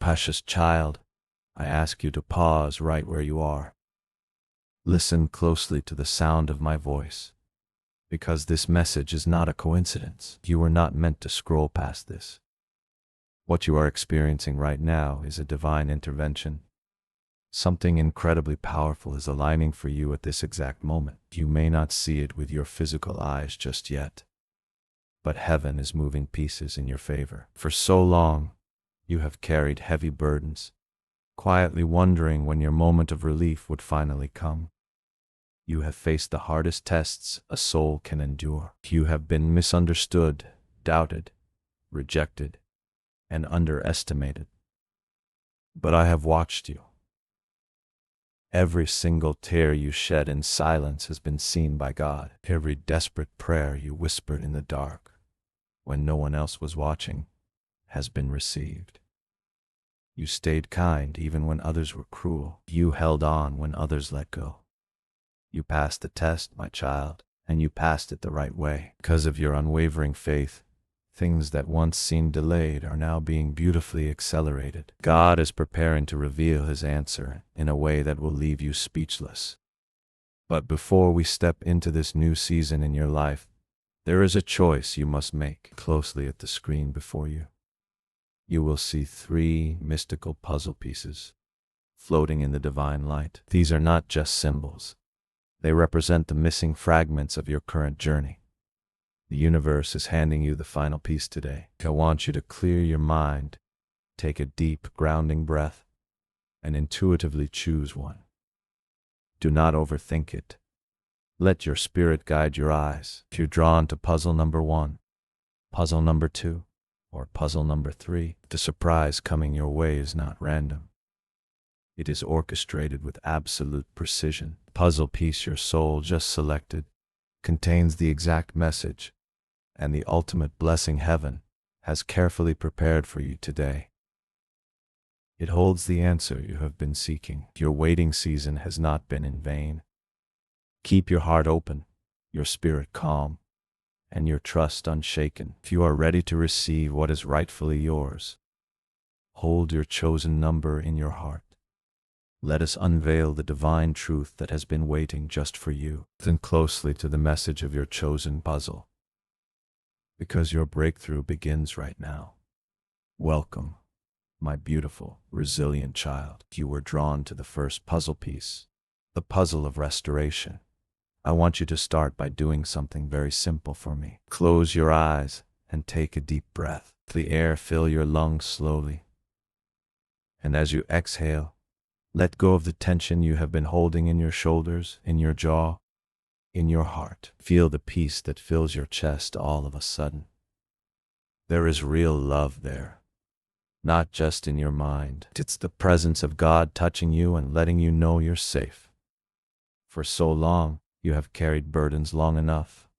Precious child, I ask you to pause right where you are. Listen closely to the sound of my voice, because this message is not a coincidence. You were not meant to scroll past this. What you are experiencing right now is a divine intervention. Something incredibly powerful is aligning for you at this exact moment. You may not see it with your physical eyes just yet, but heaven is moving pieces in your favor. For so long, you have carried heavy burdens, quietly wondering when your moment of relief would finally come. You have faced the hardest tests a soul can endure. You have been misunderstood, doubted, rejected, and underestimated. But I have watched you. Every single tear you shed in silence has been seen by God. Every desperate prayer you whispered in the dark, when no one else was watching, has been received. You stayed kind even when others were cruel. You held on when others let go. You passed the test, my child, and you passed it the right way. Because of your unwavering faith, things that once seemed delayed are now being beautifully accelerated. God is preparing to reveal His answer in a way that will leave you speechless. But before we step into this new season in your life, there is a choice you must make. Closely at the screen before you, you will see 3 mystical puzzle pieces floating in the divine light. These are not just symbols. They represent the missing fragments of your current journey. The universe is handing you the final piece today. I want you to clear your mind, take a deep, grounding breath, and intuitively choose one. Do not overthink it. Let your spirit guide your eyes. If you're drawn to puzzle number 1, puzzle number 2, or puzzle number 3, the surprise coming your way is not random. It is orchestrated with absolute precision. The puzzle piece your soul just selected contains the exact message and the ultimate blessing heaven has carefully prepared for you today. It holds the answer you have been seeking. Your waiting season has not been in vain. Keep your heart open, your spirit calm, and your trust unshaken. If you are ready to receive what is rightfully yours, hold your chosen number in your heart. Let us unveil the divine truth that has been waiting just for you. Listen closely to the message of your chosen puzzle, because your breakthrough begins right now. Welcome, my beautiful, resilient child. You were drawn to the first puzzle piece, the puzzle of restoration. I want you to start by doing something very simple for me. Close your eyes and take a deep breath. Let the air fill your lungs slowly. And as you exhale, let go of the tension you have been holding in your shoulders, in your jaw, in your heart. Feel the peace that fills your chest all of a sudden. There is real love there, not just in your mind. It's the presence of God touching you and letting you know you're safe. For so long, you have carried burdens long enough,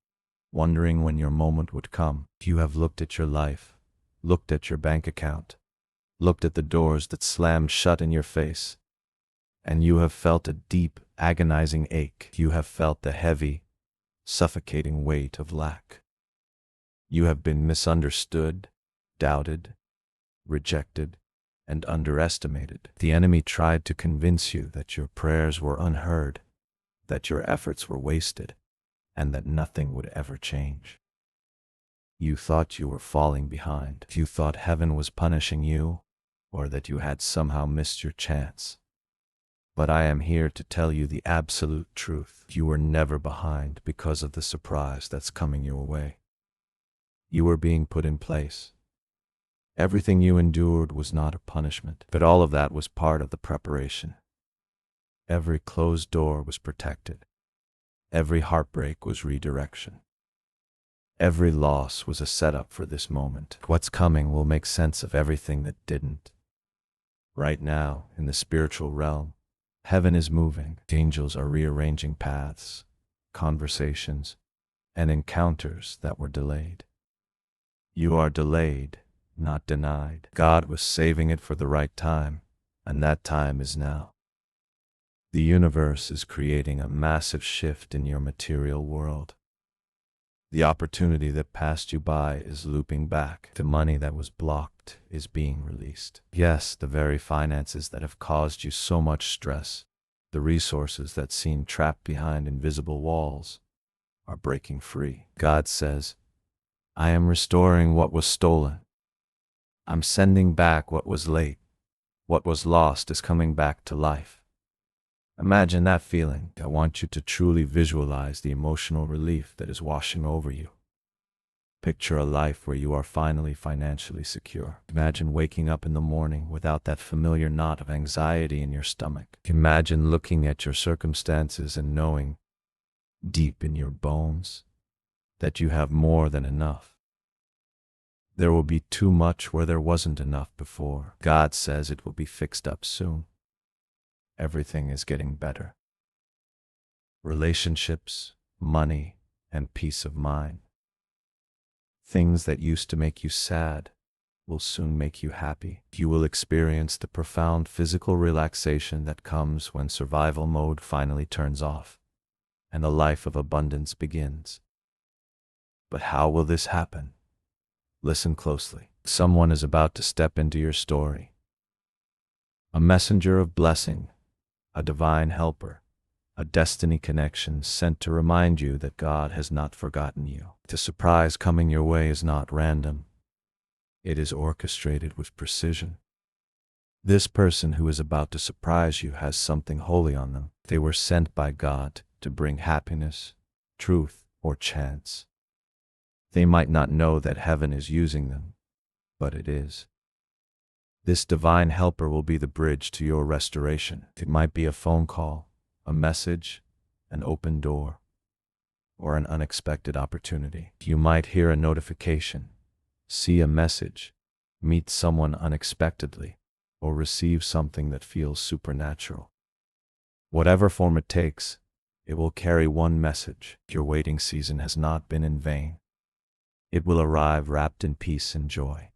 wondering when your moment would come. You have looked at your life, looked at your bank account, looked at the doors that slammed shut in your face, and you have felt a deep, agonizing ache. You have felt the heavy, suffocating weight of lack. You have been misunderstood, doubted, rejected, and underestimated. The enemy tried to convince you that your prayers were unheard, that your efforts were wasted, and that nothing would ever change. You thought you were falling behind. You thought heaven was punishing you, or that you had somehow missed your chance. But I am here to tell you the absolute truth. You were never behind because of the surprise that's coming your way. You were being put in place. Everything you endured was not a punishment, but all of that was part of the preparation. Every closed door was protected. Every heartbreak was redirection. Every loss was a setup for this moment. What's coming will make sense of everything that didn't. Right now, in the spiritual realm, heaven is moving. Angels are rearranging paths, conversations, and encounters that were delayed. You are delayed, not denied. God was saving it for the right time, and that time is now. The universe is creating a massive shift in your material world. The opportunity that passed you by is looping back. The money that was blocked is being released. Yes, the very finances that have caused you so much stress, the resources that seem trapped behind invisible walls, are breaking free. God says, I am restoring what was stolen. I'm sending back what was late. What was lost is coming back to life. Imagine that feeling. I want you to truly visualize the emotional relief that is washing over you. Picture a life where you are finally financially secure. Imagine waking up in the morning without that familiar knot of anxiety in your stomach. Imagine looking at your circumstances and knowing, deep in your bones, that you have more than enough. There will be too much where there wasn't enough before. God says it will be fixed up soon. Everything is getting better. Relationships, money, and peace of mind. Things that used to make you sad will soon make you happy. You will experience the profound physical relaxation that comes when survival mode finally turns off and the life of abundance begins. But how will this happen? Listen closely. Someone is about to step into your story. A messenger of blessing, a divine helper, a destiny connection sent to remind you that God has not forgotten you. The surprise coming your way is not random. It is orchestrated with precision. This person who is about to surprise you has something holy on them. They were sent by God to bring happiness, truth, or chance. They might not know that heaven is using them, but it is. This divine helper will be the bridge to your restoration. It might be a phone call, a message, an open door, or an unexpected opportunity. You might hear a notification, see a message, meet someone unexpectedly, or receive something that feels supernatural. Whatever form it takes, it will carry one message. Your waiting season has not been in vain. It will arrive wrapped in peace and joy.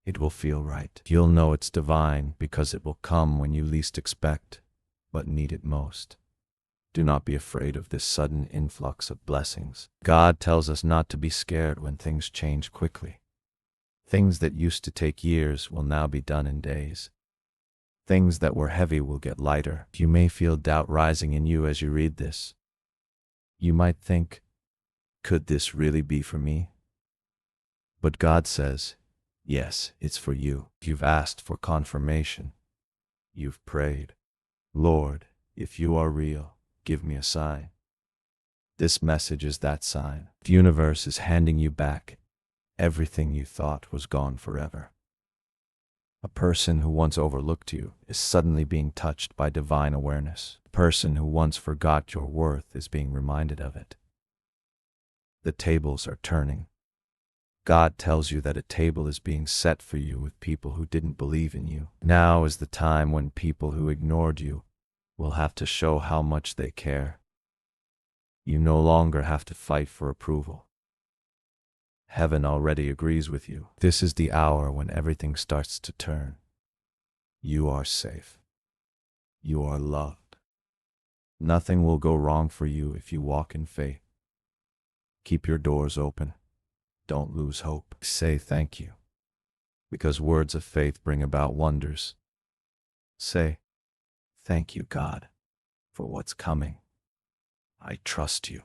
It will feel right. You'll know it's divine because it will come when you least expect, but need it most. Do not be afraid of this sudden influx of blessings. God tells us not to be scared when things change quickly. Things that used to take years will now be done in days. Things that were heavy will get lighter. You may feel doubt rising in you as you read this. You might think, could this really be for me? But God says, yes, it's for you. You've asked for confirmation. You've prayed, Lord, if you are real, give me a sign. This message is that sign. The universe is handing you back everything you thought was gone forever. A person who once overlooked you is suddenly being touched by divine awareness. A person who once forgot your worth is being reminded of it. The tables are turning. God tells you that a table is being set for you with people who didn't believe in you. Now is the time when people who ignored you will have to show how much they care. You no longer have to fight for approval. Heaven already agrees with you. This is the hour when everything starts to turn. You are safe. You are loved. Nothing will go wrong for you if you walk in faith. Keep your doors open. Don't lose hope. Say thank you, because words of faith bring about wonders. Say, thank you, God, for what's coming. I trust you.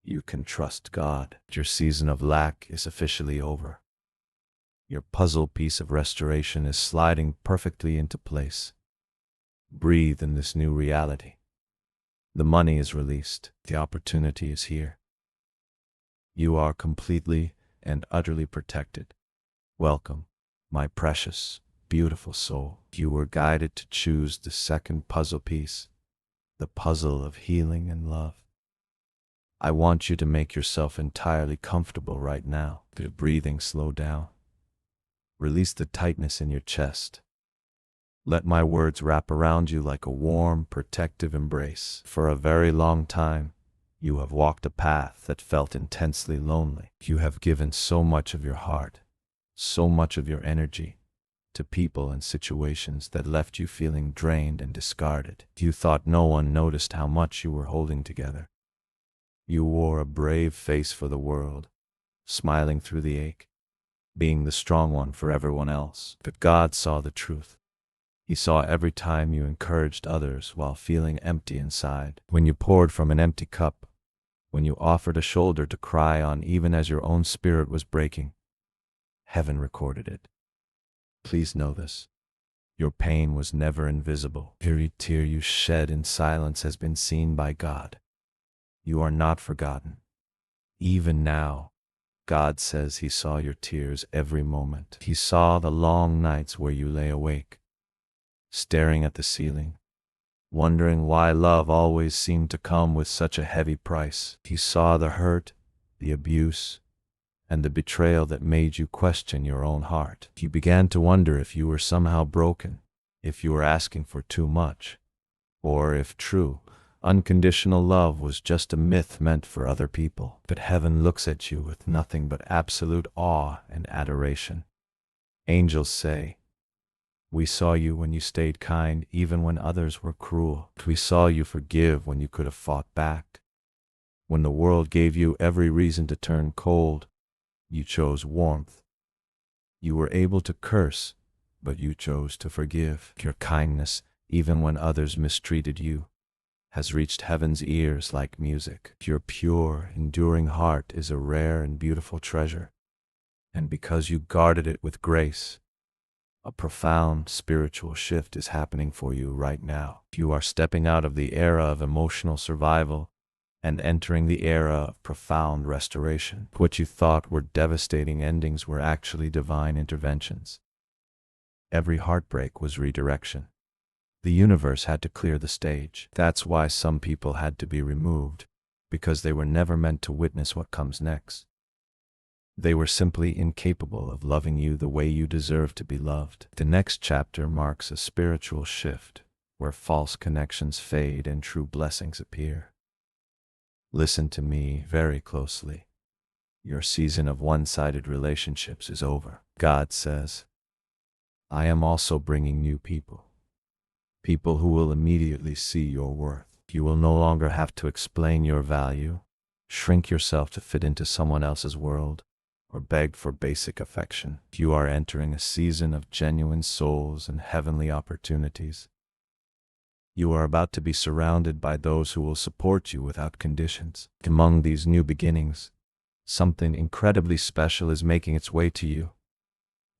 You can trust God. Your season of lack is officially over. Your puzzle piece of restoration is sliding perfectly into place. Breathe in this new reality. The money is released. The opportunity is here. You are completely and utterly protected. Welcome, my precious, beautiful soul. You were guided to choose the second puzzle piece, the puzzle of healing and love. I want you to make yourself entirely comfortable right now. The breathing slow down. Release the tightness in your chest. Let my words wrap around you like a warm, protective embrace. For a very long time, you have walked a path that felt intensely lonely. You have given so much of your heart, so much of your energy, to people and situations that left you feeling drained and discarded. You thought no one noticed how much you were holding together. You wore a brave face for the world, smiling through the ache, being the strong one for everyone else. But God saw the truth. He saw every time you encouraged others while feeling empty inside. When you poured from an empty cup, when you offered a shoulder to cry on even as your own spirit was breaking. Heaven recorded it. Please know this. Your pain was never invisible. Every tear you shed in silence has been seen by God. You are not forgotten. Even now, God says He saw your tears every moment. He saw the long nights where you lay awake, staring at the ceiling, wondering why love always seemed to come with such a heavy price. He saw the hurt, the abuse, and the betrayal that made you question your own heart. You began to wonder if you were somehow broken, if you were asking for too much, or if true, unconditional love was just a myth meant for other people. But heaven looks at you with nothing but absolute awe and adoration. Angels say, "We saw you when you stayed kind even when others were cruel. We saw you forgive when you could have fought back. When the world gave you every reason to turn cold, you chose warmth. You were able to curse, but you chose to forgive. Your kindness, even when others mistreated you, has reached heaven's ears like music. Your pure, enduring heart is a rare and beautiful treasure, and because you guarded it with grace, a profound spiritual shift is happening for you right now. You are stepping out of the era of emotional survival and entering the era of profound restoration. What you thought were devastating endings were actually divine interventions. Every heartbreak was redirection. The universe had to clear the stage. That's why some people had to be removed, because they were never meant to witness what comes next. They were simply incapable of loving you the way you deserve to be loved. The next chapter marks a spiritual shift, where false connections fade and true blessings appear. Listen to me very closely. Your season of one-sided relationships is over. God says, I am also bringing new people. People who will immediately see your worth. You will no longer have to explain your value, shrink yourself to fit into someone else's world, or beg for basic affection. You are entering a season of genuine souls and heavenly opportunities. You are about to be surrounded by those who will support you without conditions. Among these new beginnings, something incredibly special is making its way to you.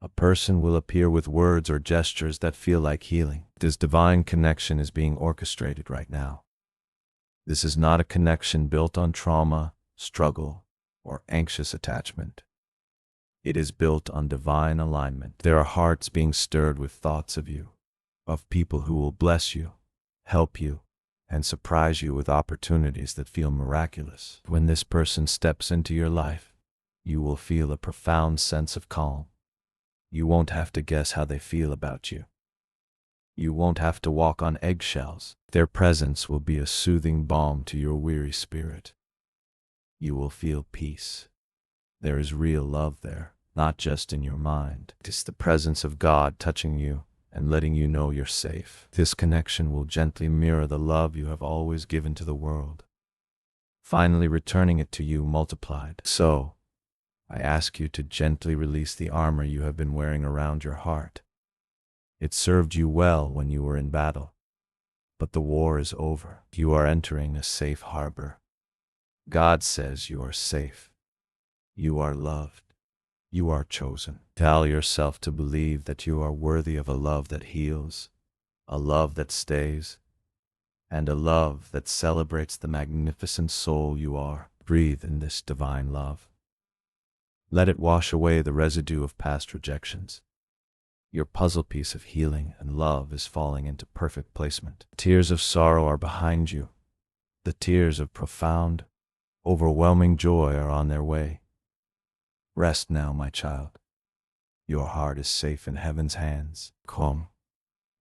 A person will appear with words or gestures that feel like healing. This divine connection is being orchestrated right now. This is not a connection built on trauma, struggle, or anxious attachment. It is built on divine alignment. There are hearts being stirred with thoughts of you, of people who will bless you, help you, and surprise you with opportunities that feel miraculous. When this person steps into your life, you will feel a profound sense of calm. You won't have to guess how they feel about you. You won't have to walk on eggshells. Their presence will be a soothing balm to your weary spirit. You will feel peace. There is real love there, not just in your mind. It is the presence of God touching you and letting you know you're safe. This connection will gently mirror the love you have always given to the world, finally returning it to you multiplied. So, I ask you to gently release the armor you have been wearing around your heart. It served you well when you were in battle, but the war is over. You are entering a safe harbor. God says you are safe. You are loved. You are chosen. Tell yourself to believe that you are worthy of a love that heals, a love that stays, and a love that celebrates the magnificent soul you are. Breathe in this divine love. Let it wash away the residue of past rejections. Your puzzle piece of healing and love is falling into perfect placement. Tears of sorrow are behind you. The tears of profound, overwhelming joy are on their way. Rest now, my child. Your heart is safe in heaven's hands. Come,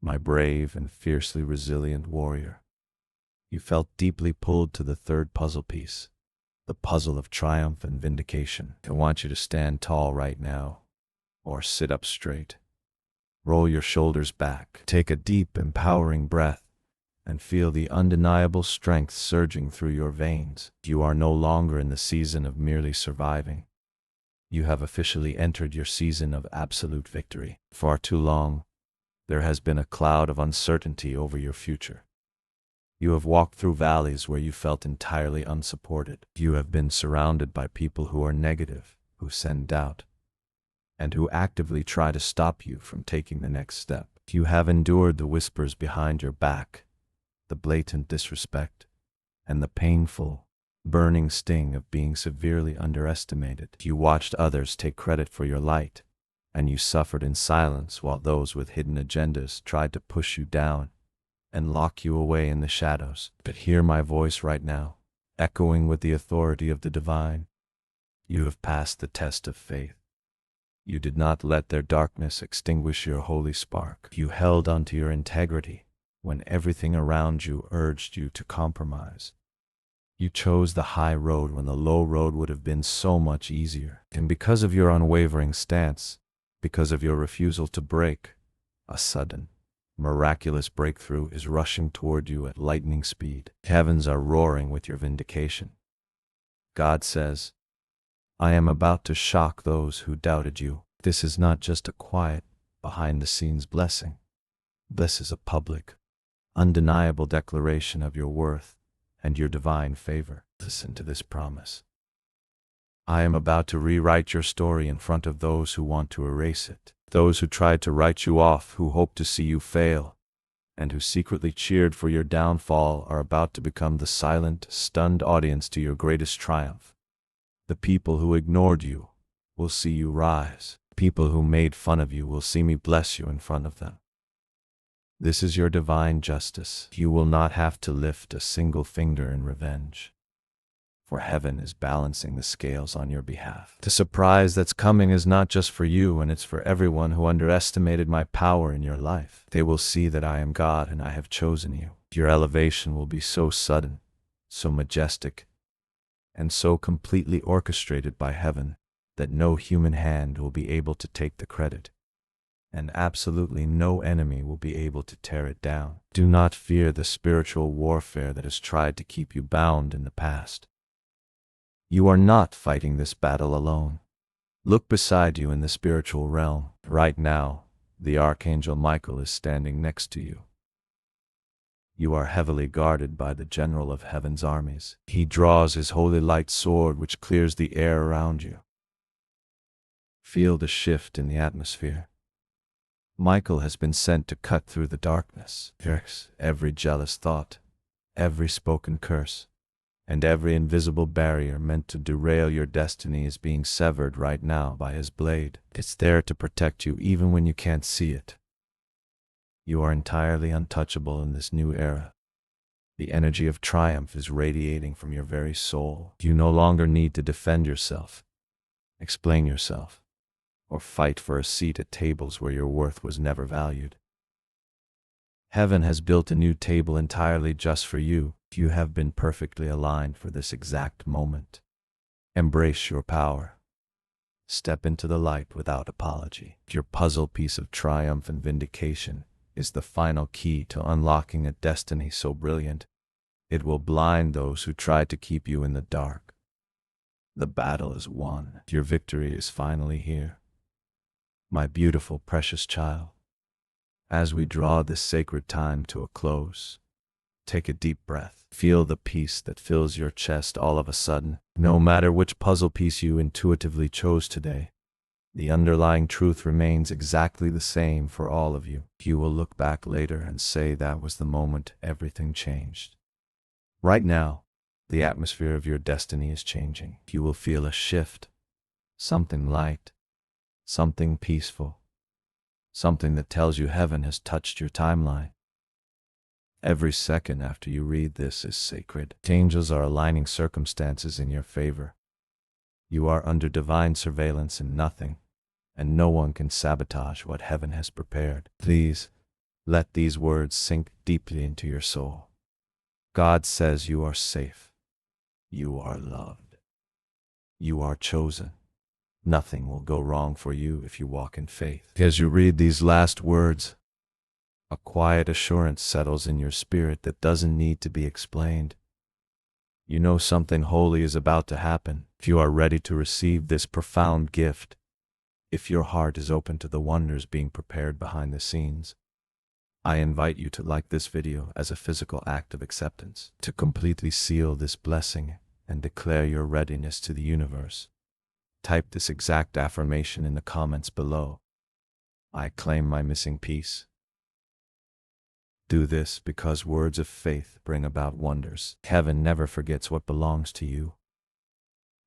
my brave and fiercely resilient warrior. You felt deeply pulled to the third puzzle piece, the puzzle of triumph and vindication. I want you to stand tall right now, or sit up straight. Roll your shoulders back. Take a deep, empowering breath, and feel the undeniable strength surging through your veins. You are no longer in the season of merely surviving. You have officially entered your season of absolute victory. Far too long, there has been a cloud of uncertainty over your future. You have walked through valleys where you felt entirely unsupported. You have been surrounded by people who are negative, who send doubt, and who actively try to stop you from taking the next step. You have endured the whispers behind your back, the blatant disrespect, and the painful, burning sting of being severely underestimated. You watched others take credit for your light, and you suffered in silence while those with hidden agendas tried to push you down and lock you away in the shadows. But hear my voice right now, echoing with the authority of the divine. You have passed the test of faith. You did not let their darkness extinguish your holy spark. You held onto your integrity when everything around you urged you to compromise. You chose the high road when the low road would have been so much easier. And because of your unwavering stance, because of your refusal to break, a sudden, miraculous breakthrough is rushing toward you at lightning speed. Heavens are roaring with your vindication. God says, I am about to shock those who doubted you. This is not just a quiet, behind-the-scenes blessing. This is a public, undeniable declaration of your worth and your divine favor. Listen to this promise. I am about to rewrite your story in front of those who want to erase it. Those who tried to write you off, who hoped to see you fail, and who secretly cheered for your downfall are about to become the silent, stunned audience to your greatest triumph. The people who ignored you will see you rise. People who made fun of you will see me bless you in front of them. This is your divine justice. You will not have to lift a single finger in revenge, for heaven is balancing the scales on your behalf. The surprise that's coming is not just for you, and it's for everyone who underestimated my power in your life. They will see that I am God and I have chosen you. Your elevation will be so sudden, so majestic, and so completely orchestrated by heaven that no human hand will be able to take the credit, and absolutely no enemy will be able to tear it down. Do not fear the spiritual warfare that has tried to keep you bound in the past. You are not fighting this battle alone. Look beside you in the spiritual realm. Right now, the Archangel Michael is standing next to you. You are heavily guarded by the General of Heaven's armies. He draws his holy light sword which clears the air around you. Feel the shift in the atmosphere. Michael has been sent to cut through the darkness. Every jealous thought, every spoken curse, and every invisible barrier meant to derail your destiny is being severed right now by his blade. It's there to protect you even when you can't see it. You are entirely untouchable in this new era. The energy of triumph is radiating from your very soul. You no longer need to defend yourself, explain yourself, or fight for a seat at tables where your worth was never valued. Heaven has built a new table entirely just for you. You have been perfectly aligned for this exact moment. Embrace your power. Step into the light without apology. Your puzzle piece of triumph and vindication is the final key to unlocking a destiny so brilliant, it will blind those who try to keep you in the dark. The battle is won. Your victory is finally here. My beautiful, precious child, as we draw this sacred time to a close, take a deep breath. Feel the peace that fills your chest all of a sudden. No matter which puzzle piece you intuitively chose today, the underlying truth remains exactly the same for all of you. You will look back later and say that was the moment everything changed. Right now, the atmosphere of your destiny is changing. You will feel a shift, something light, something peaceful, something that tells you heaven has touched your timeline. Every second after you read this is sacred. Angels are aligning circumstances in your favor. You are under divine surveillance and no one can sabotage what heaven has prepared. Please, let these words sink deeply into your soul. God says you are safe. You are loved. You are chosen. Nothing will go wrong for you if you walk in faith. As you read these last words, A quiet assurance settles in your spirit that doesn't need to be explained. You know something holy is about to happen if you are ready to receive this profound gift, if your heart is open to the wonders being prepared behind the scenes. I invite you to like this video as a physical act of acceptance, to completely seal this blessing and declare your readiness to the universe. Type this exact affirmation in the comments below. I claim my missing piece. Do this because words of faith bring about wonders. Heaven never forgets what belongs to you.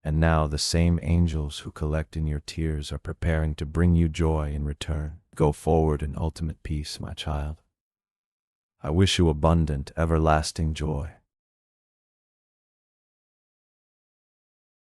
And now the same angels who collect in your tears are preparing to bring you joy in return. Go forward in ultimate peace, my child. I wish you abundant, everlasting joy.